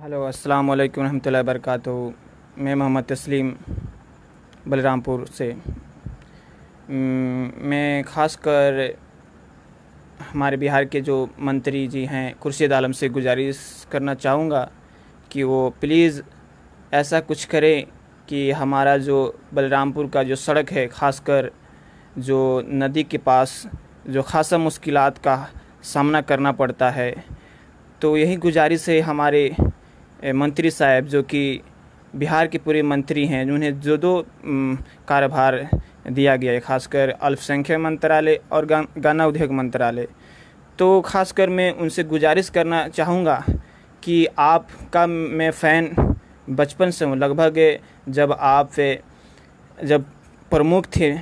Hello अस्सलाम वालेकुम रहमतुल्लाहि वबरकातुहू। मैं मोहम्मद तस्लीम बलरामपुर से। मैं ख़ासकर हमारे बिहार के जो मंत्री जी हैं खुर्शीद आलम से गुजारिश करना चाहूँगा कि वो प्लीज़ ऐसा कुछ करें कि हमारा जो बलरामपुर का जो सड़क है, ख़ासकर जो नदी के पास जो ख़ासा मुश्किलात का सामना करना पड़ता है, तो यही गुजारिश है हमारे मंत्री साहब जो कि बिहार के पूरे मंत्री हैं, उन्हें जो दो कार्यभार दिया गया है, खासकर अल्पसंख्यक मंत्रालय और गन्ना उद्योग मंत्रालय। तो खासकर मैं उनसे गुजारिश करना चाहूँगा कि आपका मैं फ़ैन बचपन से हूँ। लगभग जब प्रमुख थे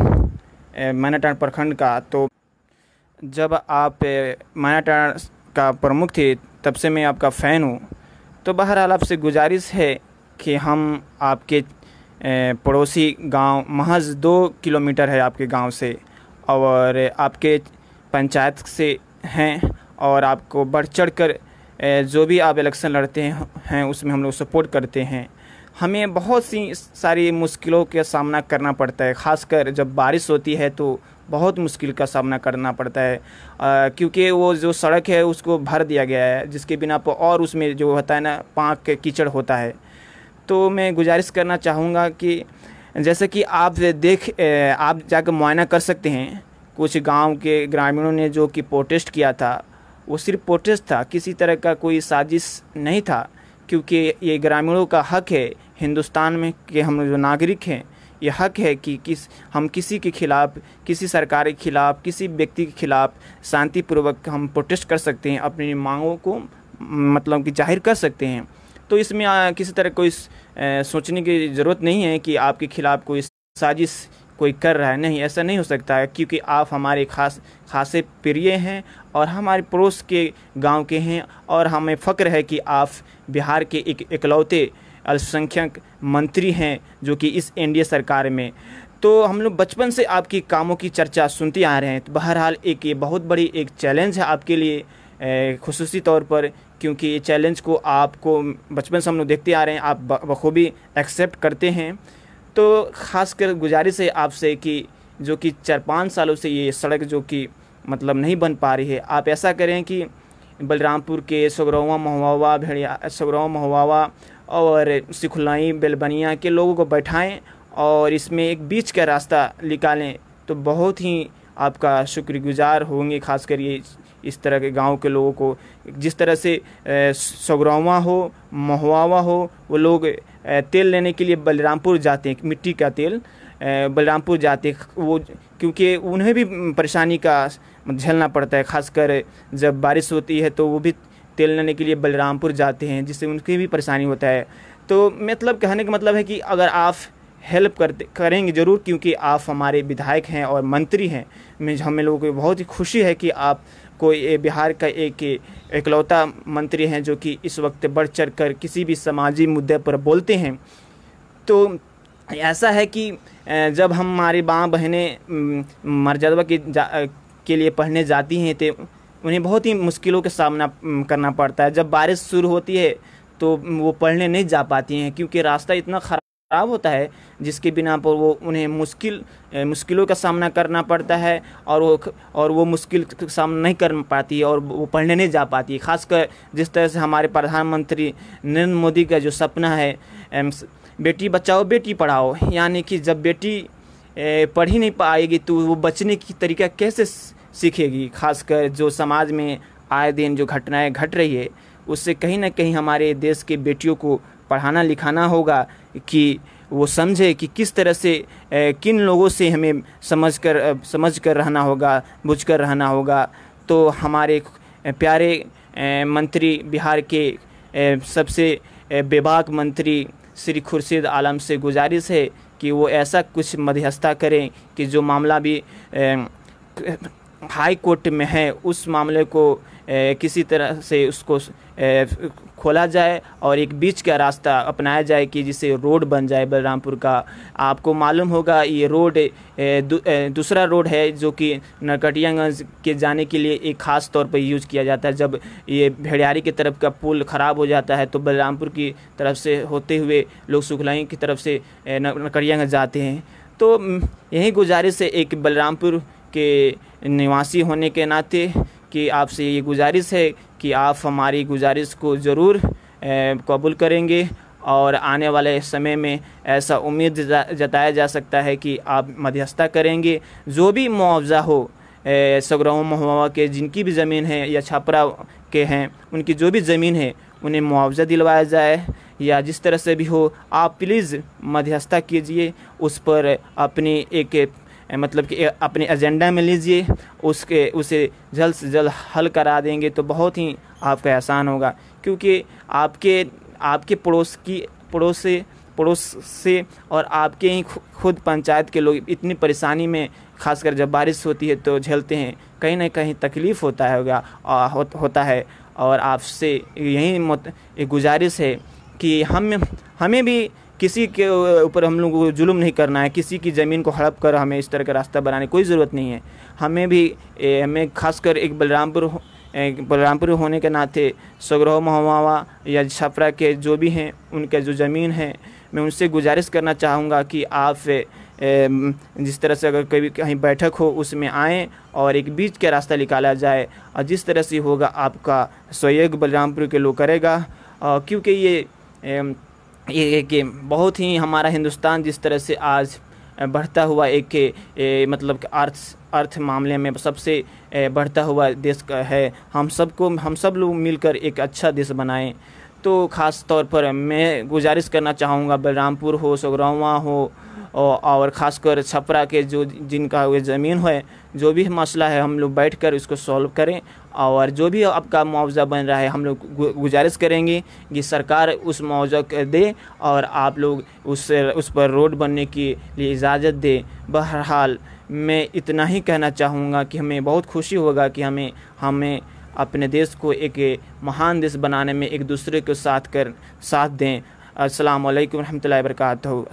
मैनाटांड प्रखंड का, तो जब आप मैनाटांड का प्रमुख थे तब से मैं आपका फ़ैन हूँ। तो बहरहाल आपसे गुजारिश है कि हम आपके पड़ोसी गांव, महज 2 किलोमीटर है आपके गांव से, और आपके पंचायत से हैं, और आपको बढ़ चढ़ कर जो भी आप इलेक्शन लड़ते हैं उसमें हम लोग सपोर्ट करते हैं। हमें बहुत सी सारी मुश्किलों का सामना करना पड़ता है, ख़ासकर जब बारिश होती है तो बहुत मुश्किल का सामना करना पड़ता है, क्योंकि वो जो सड़क है उसको भर दिया गया है, जिसके बिना पर और उसमें जो होता है ना, पाँक के कीचड़ होता है। तो मैं गुजारिश करना चाहूँगा कि जैसे कि आप जाकर मुआयना कर सकते हैं। कुछ गांव के ग्रामीणों ने जो कि प्रोटेस्ट किया था, वो सिर्फ प्रोटेस्ट था, किसी तरह का कोई साजिश नहीं था, क्योंकि ये ग्रामीणों का हक है हिंदुस्तान में कि हम जो नागरिक हैं, ये हक है कि हम किसी के खिलाफ़, किसी सरकार के खिलाफ़, किसी व्यक्ति के खिलाफ़ शांतिपूर्वक हम प्रोटेस्ट कर सकते हैं, अपनी मांगों को मतलब कि जाहिर कर सकते हैं। तो इसमें किसी तरह कोई सोचने की ज़रूरत नहीं है कि आपके खिलाफ़ कोई साजिश कोई कर रहा है। नहीं, ऐसा नहीं हो सकता है, क्योंकि आप हमारे खासे प्रिय हैं और हमारे पड़ोस के गांव के हैं, और हमें फ़ख्र है कि आप बिहार के इकलौते अल्पसंख्यक मंत्री हैं जो कि इस एनडीए सरकार में। तो हम लोग बचपन से आपकी कामों की चर्चा सुनते आ रहे हैं। तो बहरहाल ये बहुत बड़ी एक चैलेंज है आपके लिए खुसूसी तौर पर, क्योंकि ये चैलेंज को आपको बचपन से हम लोग देखते आ रहे हैं, आप बखूबी एक्सेप्ट करते हैं। तो ख़ासकर गुजारिश है आपसे कि जो कि 4-5 सालों से ये सड़क जो कि मतलब नहीं बन पा रही है, आप ऐसा करें कि बलरामपुर के सगरौवा, महुआ, भेड़िया, सगरौवा, महुआ और सिखुलाई, बेलबनिया के लोगों को बैठाएं और इसमें एक बीच का रास्ता निकालें, तो बहुत ही आपका शुक्रगुजार होंगे। खासकर ये इस तरह के गांव के लोगों को, जिस तरह से सगरौवा हो, महुआ हो, वो लोग तेल लेने के लिए बलरामपुर जाते हैं, मिट्टी का तेल बलरामपुर जाते वो, क्योंकि उन्हें भी परेशानी का झेलना पड़ता है। खासकर जब बारिश होती है तो वो भी तेल लेने के लिए बलरामपुर जाते हैं, जिससे उनकी भी परेशानी होता है। तो मतलब कहने का मतलब है कि अगर आप हेल्प करेंगे ज़रूर, क्योंकि आप हमारे विधायक हैं और मंत्री हैं। हमें लोगों को बहुत ही खुशी है कि आप कोई बिहार का एक इकलौता मंत्री हैं जो कि इस वक्त बढ़ चढ़ कर किसी भी समाजी मुद्दे पर बोलते हैं। तो ऐसा है कि जब हमारी माँ बहनें मर्यादा के लिए पढ़ने जाती हैं तो उन्हें बहुत ही मुश्किलों का सामना करना पड़ता है। जब बारिश शुरू होती है तो वो पढ़ने नहीं जा पाती हैं, क्योंकि रास्ता इतना ख़राब होता है जिसके बिना पर वो उन्हें मुश्किलों का सामना करना पड़ता है, और वो मुश्किल का सामना नहीं कर पाती है और वो पढ़ने नहीं जा पाती है। खासकर जिस तरह से हमारे प्रधानमंत्री नरेंद्र मोदी का जो सपना है, बेटी बचाओ बेटी पढ़ाओ, यानी कि जब बेटी पढ़ ही नहीं पाएगी तो वो बचने की तरीका कैसे सीखेगी। खासकर जो समाज में आए दिन जो घटनाएं घट रही है, उससे कहीं ना कहीं हमारे देश के बेटियों को पढ़ाना लिखाना होगा कि वो समझे कि किस तरह से किन लोगों से हमें समझ कर रहना होगा, बुझ कर रहना होगा। तो हमारे प्यारे मंत्री, बिहार के सबसे बेबाक मंत्री श्री खुर्शीद आलम से गुजारिश है कि वो ऐसा कुछ मध्यस्थता करें कि जो मामला भी हाई कोर्ट में है, उस मामले को किसी तरह से उसको खोला जाए और एक बीच का रास्ता अपनाया जाए कि जिससे रोड बन जाए बलरामपुर का। आपको मालूम होगा ये रोड दूसरा रोड है जो कि नरकटियागंज के जाने के लिए एक ख़ास तौर पर यूज़ किया जाता है। जब ये भेड़ियारी की तरफ का पुल ख़राब हो जाता है तो बलरामपुर की तरफ से होते हुए लोग सुखलाई की तरफ से नरकटियागंज जाते हैं। तो यही गुजारिश है एक बलरामपुर के निवासी होने के नाते कि आपसे ये गुजारिश है कि आप हमारी गुजारिश को ज़रूर कबूल करेंगे और आने वाले समय में ऐसा उम्मीद जताया जा सकता है कि आप मध्यस्थता करेंगे। जो भी मुआवजा हो सगरावा महुआ के जिनकी भी ज़मीन है या छपरा के हैं उनकी जो भी ज़मीन है उन्हें मुआवजा दिलवाया जाए, या जिस तरह से भी हो आप प्लीज़ मध्यस्थता कीजिए, उस पर अपनी एक मतलब कि अपने एजेंडा में लीजिए, उसे जल्द से जल्द हल करा देंगे तो बहुत ही आपका आसान होगा। क्योंकि आपके पड़ोस से और आपके ही खुद पंचायत के लोग इतनी परेशानी में, खासकर जब बारिश होती है तो झेलते हैं, कहीं ना कहीं तकलीफ़ होता है। और आपसे यही गुजारिश है कि हमें भी किसी के ऊपर हम लोगों को जुल्म नहीं करना है, किसी की ज़मीन को हड़प कर हमें इस तरह का रास्ता बनाने की कोई ज़रूरत नहीं है। हमें खासकर एक बलरामपुर होने के नाते सगरावा महुआ या छपरा के जो भी हैं उनका जो ज़मीन है, मैं उनसे गुजारिश करना चाहूँगा कि आप जिस तरह से अगर कहीं बैठक हो उसमें आएँ और एक बीच का रास्ता निकाला जाए, और जिस तरह से होगा आपका सहयोग बलरामपुर के लोग करेगा। क्योंकि ये एक बहुत ही हमारा हिंदुस्तान जिस तरह से आज बढ़ता हुआ मतलब अर्थ मामले में सबसे बढ़ता हुआ देश का है, हम सब लोग मिलकर एक अच्छा देश बनाएं। तो ख़ास तौर पर मैं गुजारिश करना चाहूँगा बलरामपुर हो, सगरावा हो और ख़ासकर छपरा के जिनका वो ज़मीन है, जो भी मसला है हम लोग बैठकर इसको सॉल्व करें। और जो भी आपका मुआवजा बन रहा है हम लोग गुजारिश करेंगे कि सरकार उस मुआवजा दे और आप लोग उस पर रोड बनने के लिए इजाज़त दे। बहरहाल मैं इतना ही कहना चाहूँगा कि हमें बहुत खुशी होगा कि हमें अपने देश को एक महान देश बनाने में एक दूसरे के साथ दें। अस्सलाम वालेकुम रहमतुल्लाहि व बरकातहू।